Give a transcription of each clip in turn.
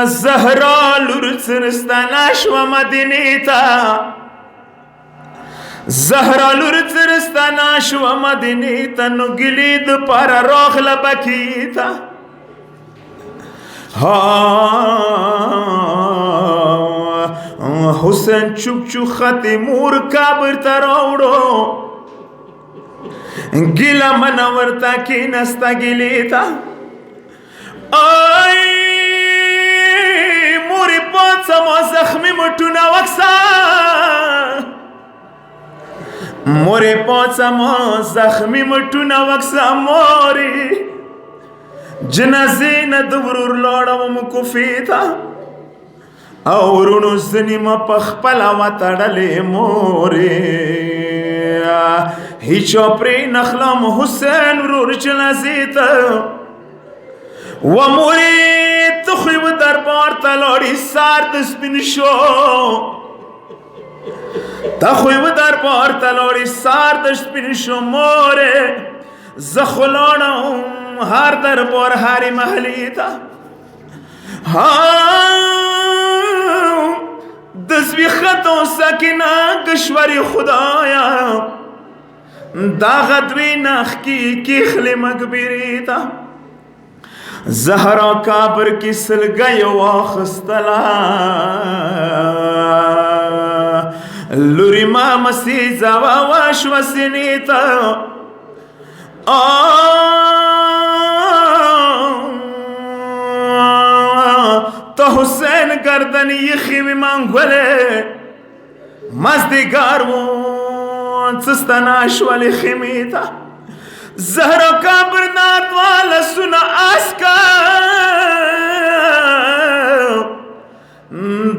زهرا لور ترستانا شو مدینی تا زهرا لور ترستانا شو مدینی تا نو گلید پر روخ لبکی تا حسین چوک چوک خطی مور کابر تراوڑو گیلا منورتا کی نستا گلیتا آئی موری پانسا مو زخمی مٹونا وکسا موری پانسا مو زخمی مٹونا وکسا موری جنازین دورور لوڑا ومکفیتا اورونو زنیم پخپلا وطڑلی موری هیچو پری نخلام حسین ورور جنازیتا و موری تخیب دربار تلوڑی سار دسپین شو تخیب دربار تلوڑی سار دسپین شو موری زخلانم هر دربار هری محلی تا دزوی خطو سکینا کشوری خدایا داغدوی نخ کی کیخل مقبری تا زهرا کابر کی سلگی واخستلا لوری ما مسیزا واش وسنیتا تو حسین گردن یخی مانگوله مزدگار وون سستناش ولی خمیتا زهرا کابر نارد والا سنا آسکا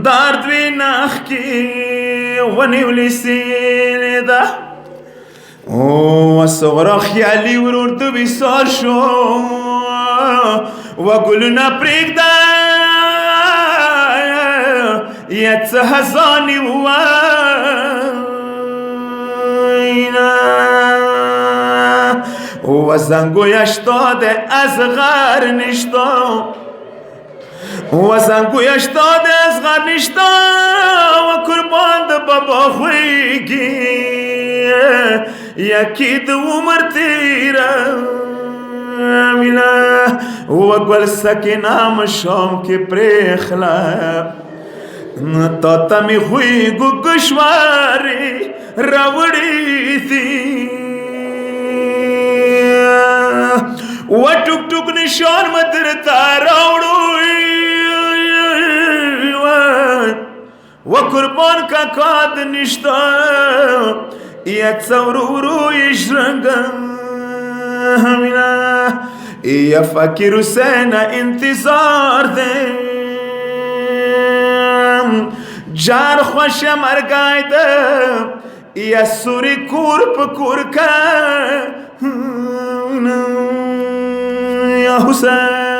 داردوی ناخ کی ونیولی سیلی دا و صغرا خیالی ورور تو بی سال شو و گلونا پریک دا یت هزانی و زنگویش داده از غر نشتا و زنگویش داده از غر نشتا و قربان ده بابا خویگی یکی دو عمر تیره میلا و گل سکینام شام که پریخلا تا تمی خوی گو گشواری راوڑی تی و ٹک ٹک نشان مدر تاراوڑو و قربان کا کاد نشتا یا تصورو یشرنگم یا فکر حسین انتظار دے جار خوش مرگای دے یا سوری کور پکور کا یا حسین